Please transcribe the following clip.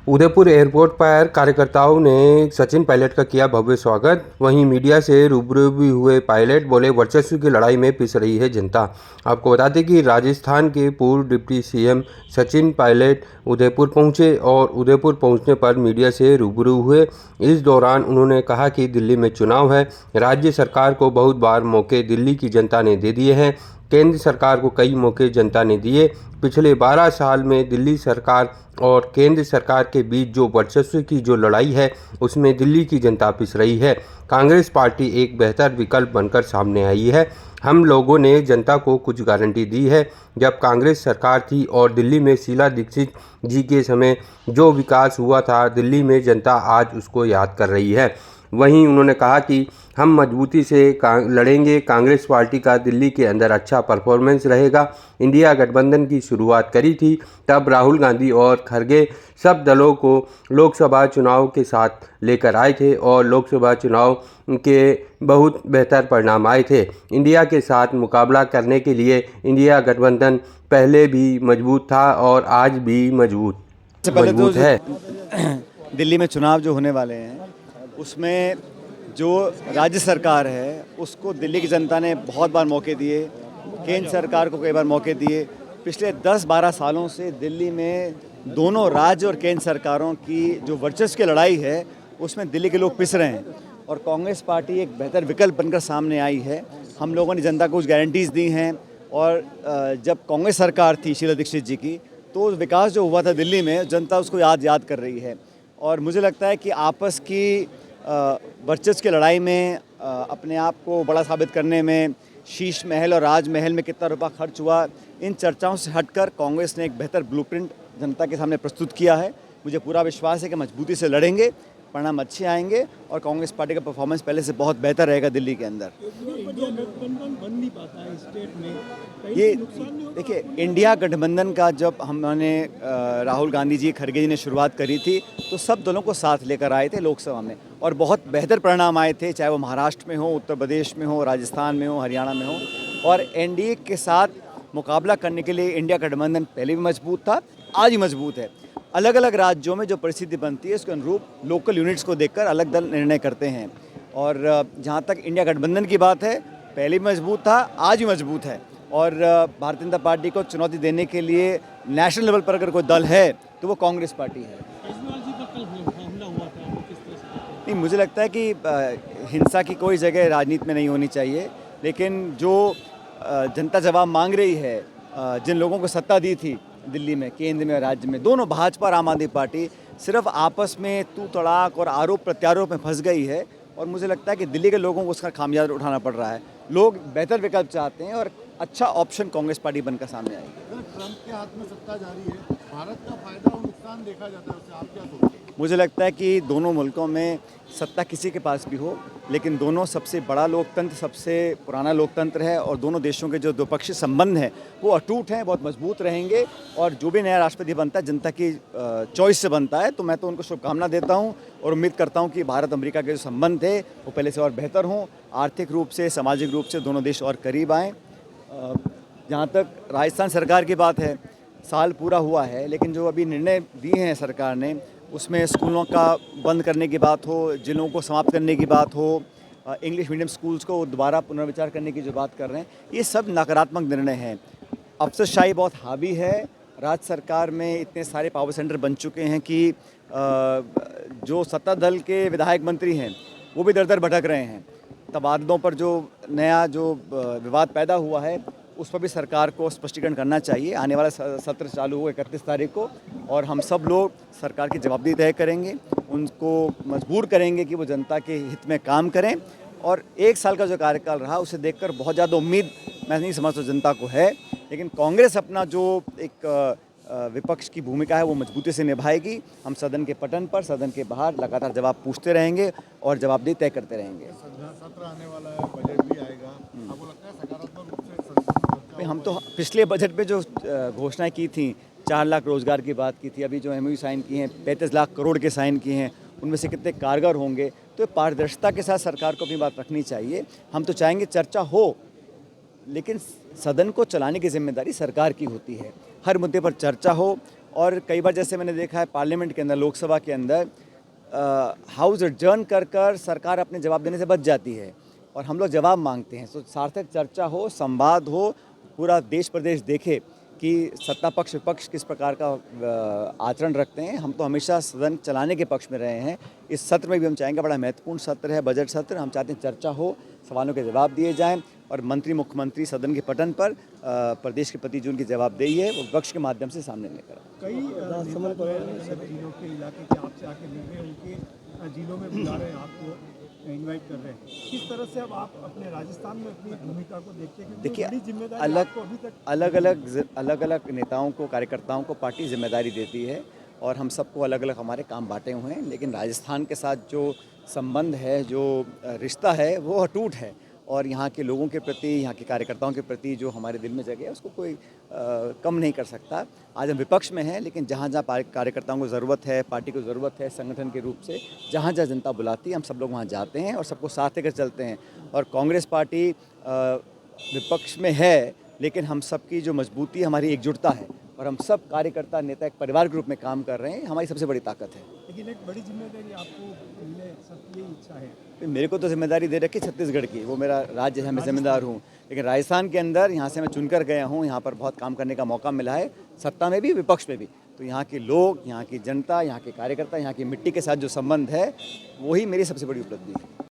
Udaipur airport पर कार्यकर्ताओं ने सचिन पायलट का किया भव्य स्वागत। वहीं मीडिया से रूबरू भी हुए पायलट बोले, वर्चस्व की लड़ाई में पिस रही है जनता। आपको बता दें कि राजस्थान के पूर्व डिप्टी सीएम सचिन पायलट उदयपुर पहुंचे और उदयपुर पहुंचने पर मीडिया से रूबरू हुए। इस दौरान उन्होंने कहा कि दिल्ली में चुनाव है, राज्य सरकार को बहुत बार मौके दिल्ली की जनता ने दे दिए हैं, केंद्र सरकार को कई मौके जनता ने दिए। पिछले 12 साल में दिल्ली सरकार और केंद्र सरकार के बीच जो वर्चस्व की जो लड़ाई है, उसमें दिल्ली की जनता पिस रही है। कांग्रेस पार्टी एक बेहतर विकल्प बनकर सामने आई है। हम लोगों ने जनता को कुछ गारंटी दी है। जब कांग्रेस सरकार थी और दिल्ली में शीला दीक्षित जी के समय जो विकास हुआ था, दिल्ली में जनता आज उसको याद कर रही है। वहीं उन्होंने कहा कि हम मजबूती से लड़ेंगे। कांग्रेस पार्टी का दिल्ली के अंदर अच्छा परफॉर्मेंस रहेगा। इंडिया गठबंधन की शुरुआत करी थी, तब राहुल गांधी और खरगे सब दलों को लोकसभा चुनाव के साथ लेकर आए थे और लोकसभा चुनाव के बहुत बेहतर परिणाम आए थे। इंडिया के साथ मुकाबला करने के लिए इंडिया गठबंधन पहले भी मजबूत था और आज भी मजबूत है। दिल्ली में चुनाव जो होने वाले हैं उसमें जो राज्य सरकार है उसको दिल्ली की जनता ने बहुत बार मौके दिए, केंद्र सरकार को कई बार मौके दिए। पिछले 10-12 सालों से दिल्ली में दोनों राज्य और केंद्र सरकारों की जो वर्चस्व की लड़ाई है उसमें दिल्ली के लोग पिस रहे हैं और कांग्रेस पार्टी एक बेहतर विकल्प बनकर सामने आई है। हम लोगों ने जनता को कुछ गारंटीज़ दी हैं और जब कांग्रेस सरकार थी शीला दीक्षित जी की, तो विकास जो हुआ था दिल्ली में जनता उसको याद कर रही है। और मुझे लगता है कि आपस की वर्चस्व की लड़ाई में अपने आप को बड़ा साबित करने में शीश महल और राजमहल में कितना रुपया खर्च हुआ, इन चर्चाओं से हटकर कांग्रेस ने एक बेहतर ब्लूप्रिंट जनता के सामने प्रस्तुत किया है। मुझे पूरा विश्वास है कि मजबूती से लड़ेंगे, परिणाम अच्छे आएंगे और कांग्रेस पार्टी का परफॉर्मेंस पहले से बहुत बेहतर रहेगा दिल्ली के अंदर। इंडिया गठबंधन बन नहीं पाता है स्टेट में, ये देखिए, इंडिया गठबंधन का जब हमने राहुल गांधी जी, खरगे जी ने शुरुआत करी थी तो सब दलों को साथ लेकर आए थे लोकसभा में और बहुत बेहतर परिणाम आए थे, चाहे वो महाराष्ट्र में हो, उत्तर प्रदेश में हो, राजस्थान में हो, हरियाणा में हो। और एनडीए के साथ मुकाबला करने के लिए इंडिया गठबंधन पहले भी मजबूत था, आज ही मजबूत है। अलग अलग राज्यों में जो परिस्थिति बनती है उसके अनुरूप लोकल यूनिट्स को देखकर अलग दल निर्णय करते हैं। और जहाँ तक इंडिया गठबंधन की बात है, पहले भी मजबूत था, आज भी मजबूत है। और भारतीय जनता पार्टी को चुनौती देने के लिए नेशनल लेवल पर अगर कोई दल है तो वो कांग्रेस पार्टी है। नहीं, मुझे लगता है कि हिंसा की कोई जगह राजनीति में नहीं होनी चाहिए, लेकिन जो जनता जवाब मांग रही है, जिन लोगों को सत्ता दी थी दिल्ली में, केंद्र में और राज्य में, दोनों भाजपा और आम आदमी पार्टी सिर्फ आपस में तू तड़ाक और आरोप प्रत्यारोप में फंस गई है और मुझे लगता है कि दिल्ली के लोगों को उसका खामियाजा उठाना पड़ रहा है। लोग बेहतर विकल्प चाहते हैं और अच्छा ऑप्शन कांग्रेस पार्टी बनकर सामने आएगी। ट्रंप के हाथ में सत्ता जारी है, भारत का फायदा और नुकसान देखा जाता है, उससे आप क्या सोचते हैं? मुझे लगता है कि दोनों मुल्कों में सत्ता किसी के पास भी हो, लेकिन दोनों सबसे बड़ा लोकतंत्र, सबसे पुराना लोकतंत्र है और दोनों देशों के जो द्विपक्षीय संबंध हैं वो अटूट हैं, बहुत मजबूत रहेंगे। और जो भी नया राष्ट्रपति बनता है जनता की चॉइस से बनता है, तो मैं तो उनको शुभकामना देता हूं और उम्मीद करता हूं कि भारत अमेरिका के जो संबंध थे वो पहले से और बेहतर हों, आर्थिक रूप से, सामाजिक रूप से दोनों देश और करीब आएँ। जहाँ तक राजस्थान सरकार की बात है, साल पूरा हुआ है, लेकिन जो अभी निर्णय दिए हैं सरकार ने उसमें स्कूलों का बंद करने की बात हो, जिलों को समाप्त करने की बात हो, इंग्लिश मीडियम स्कूल्स को दोबारा पुनर्विचार करने की जो बात कर रहे हैं, ये सब नकारात्मक निर्णय हैं। अफसरशाही बहुत हावी है। राज्य सरकार में इतने सारे पावर सेंटर बन चुके हैं कि जो सत्ता दल के विधायक मंत्री हैं वो भी दर दर भटक रहे हैं। तबादलों पर जो नया विवाद पैदा हुआ है उस पर भी सरकार को स्पष्टीकरण करना चाहिए। आने वाला सत्र चालू हो 31 तारीख को और हम सब लोग सरकार की जवाबदेही तय करेंगे, उनको मजबूर करेंगे कि वो जनता के हित में काम करें। और 1 साल का जो कार्यकाल रहा उसे देखकर बहुत ज़्यादा उम्मीद मैं नहीं समझता जनता को है, लेकिन कांग्रेस अपना जो एक विपक्ष की भूमिका है वो मजबूती से निभाएगी। हम सदन के पटन पर, सदन के बाहर लगातार जवाब पूछते रहेंगे और जवाबदेही तय करते रहेंगे। सत्र आने वाला है, बजट भी आएगा, आपको लगता है सकारात्मक रूप से? हम तो पिछले बजट में जो घोषणाएं की थी, 4 लाख रोजगार की बात की थी, अभी जो एमओयू साइन किए हैं 35 लाख करोड़ के साइन किए हैं, उनमें से कितने कारगर होंगे, तो पारदर्शिता के साथ सरकार को अपनी बात रखनी चाहिए। हम तो चाहेंगे चर्चा हो, लेकिन सदन को चलाने की जिम्मेदारी सरकार की होती है। हर मुद्दे पर चर्चा हो और कई बार जैसे मैंने देखा है पार्लियामेंट के अंदर, लोकसभा के अंदर हाउस एडजर्न कर सरकार अपने जवाब देने से बच जाती है और हम लोग जवाब मांगते हैं। तो सार्थक चर्चा हो, संवाद हो, पूरा देश प्रदेश देखे कि सत्ता पक्ष विपक्ष किस प्रकार का आचरण रखते हैं। हम तो हमेशा सदन चलाने के पक्ष में रहे हैं। इस सत्र में भी हम चाहेंगे, बड़ा महत्वपूर्ण सत्र है बजट सत्र, हम चाहते हैं चर्चा हो, सवालों के जवाब दिए जाएं और मंत्री मुख्यमंत्री सदन के पटल पर प्रदेश के प्रति जो उनकी जवाबदेही है वो विपक्ष के माध्यम से सामने लेकर आए। कई जिलों के इलाके के आपसे आके मिल रहे हैं, उनके जिलों में बुला रहे हैं, आपको इनवाइट कर रहे हैं। किस तरह से अब आप अपने राजस्थान में अपनी भूमिका को देखते हैं? देखिए, बड़ी जिम्मेदारी आपको अभी तक अलग अलग नेताओं को, कार्यकर्ताओं को पार्टी जिम्मेदारी देती है और हम सबको अलग अलग हमारे काम बांटे हुए हैं, लेकिन राजस्थान के साथ जो संबंध है, जो रिश्ता है वो अटूट है और यहाँ के लोगों के प्रति, यहाँ के कार्यकर्ताओं के प्रति जो हमारे दिल में जगह है उसको कोई कम नहीं कर सकता। आज हम विपक्ष में हैं, लेकिन जहाँ जहाँ कार्यकर्ताओं को ज़रूरत है, पार्टी को ज़रूरत है संगठन के रूप से, जहाँ जहाँ जनता बुलाती है हम सब लोग वहाँ जाते हैं और सबको साथ लेकर चलते हैं। और कांग्रेस पार्टी विपक्ष में है, लेकिन हम सबकी जो मजबूती, हमारी एकजुटता है और हम सब कार्यकर्ता नेता एक परिवार के रूप में काम कर रहे हैं, हमारी सबसे बड़ी ताकत है। लेकिन एक बड़ी जिम्मेदारी आपको मिले, सबकी यही इच्छा है। मेरे को तो जिम्मेदारी दे रखी छत्तीसगढ़ की, वो मेरा राज्य है, मैं जिम्मेदार हूँ, लेकिन राजस्थान के अंदर यहाँ से मैं चुनकर गया हूँ, यहाँ पर बहुत काम करने का मौका मिला है, सत्ता में भी विपक्ष में भी। तो यहाँ के लोग, यहाँ की जनता, यहाँ के कार्यकर्ता, यहाँ की मिट्टी के साथ जो संबंध है वही मेरी सबसे बड़ी उपलब्धि है।